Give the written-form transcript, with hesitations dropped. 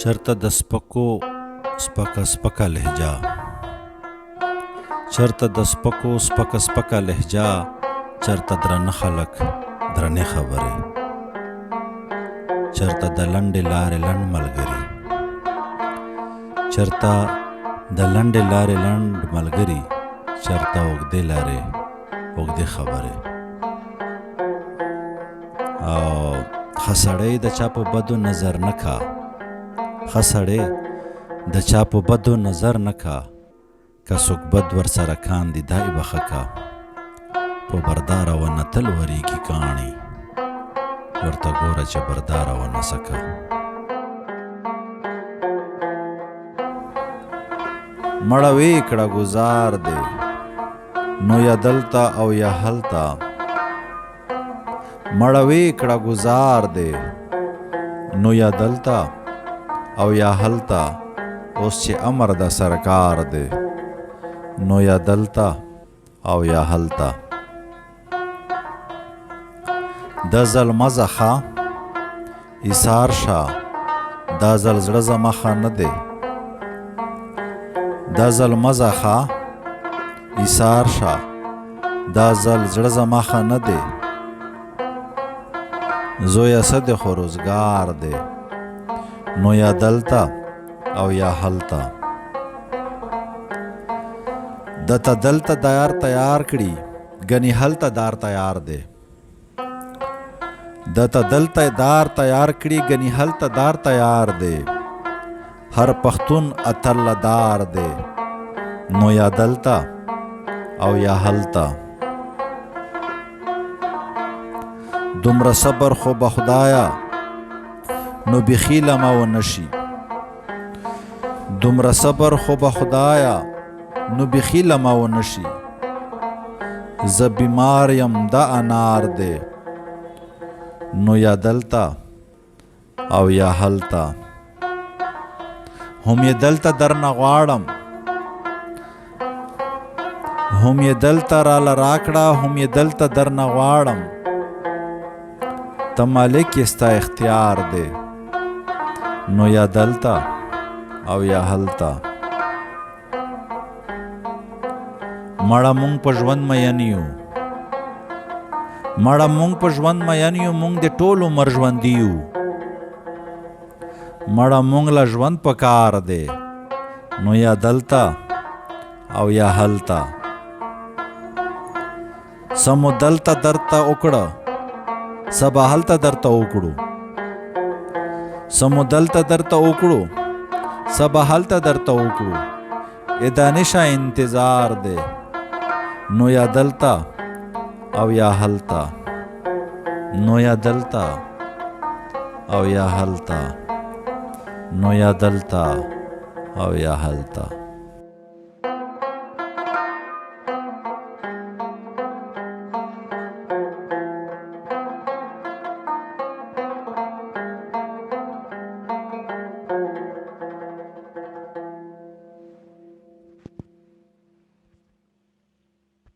چرته د سپکو سپکه سپکه لهجه، چرته د سپکو سپکه سپکه لهجه، چرته درنه خلک درنې خبرې، چرته د لنډې لارې لنډ ملګري، چرته د لنډې لارې لنډ ملګري، چرته اوږدې لارې اوږدې خبرې. او ښه سړی د چا په بدو نظر نه کا، ښه سړی د چا په بدو نظر نه کا، که څوک بد ورسره کاندي دا یې بخښه کا. په برداره ونه تل ورېږي کاڼي، ورته ګوره چې برداره ونه سکه. مړه وې کړه ګزار دی نو یا دلته او یا هلته، مړه وې کړه ګزار دی نو یا دلته او یا هلته، اوس چې امر د سرکار دی نو یا دلته او یا هلته. د ځل مزه ښه ایثار شه، دا ځل زړه زما ښه نه دی، دا ځل مزه ښه ایثار شه، دا ځل زړه زما ښه نه دی. زویه څه دی خو روزګار دی نو یا دلته او یا هلته. دته دلته دار تیار کړي ګنې هلته دار تیار دی، دته دلته دار تیار کړي ګنې هلته دار تیار دی. هر پښتون اتل دار دی نو یا دلته او یا هلته. دومره صبر خو به خدایا نو بیخي لمه ونه شي، دومره صبر خو به خدایا نو بیخي لمه ونه شي. زه بیمار یم دا انار دی نو یا دلته او یا هلته. هم یې دلته درنه غواړم، هم یې دلته راله راکړه، هم یې دلته درنه غواړم. ته مالک یې ستا اختیار دی نو یا دلته او یا هلته. مړه مونږ په ژوند مین یو، مړه مونږ په ژوند مین یو، مونږ د ټول عمر ژوندي یو. مړه مونږ له ژوند په کار دی نو یا دلته او یا هلته. سمو دلته درته وکړه سبا هلته درته وکړو، سمو دلته درته وکړو سبا هلته درته وکړو. ای دانشه انتظار دی نو یا دلته او یا هلته، نو یا دلته او یا هلته، نو یا دلته او یا هلته.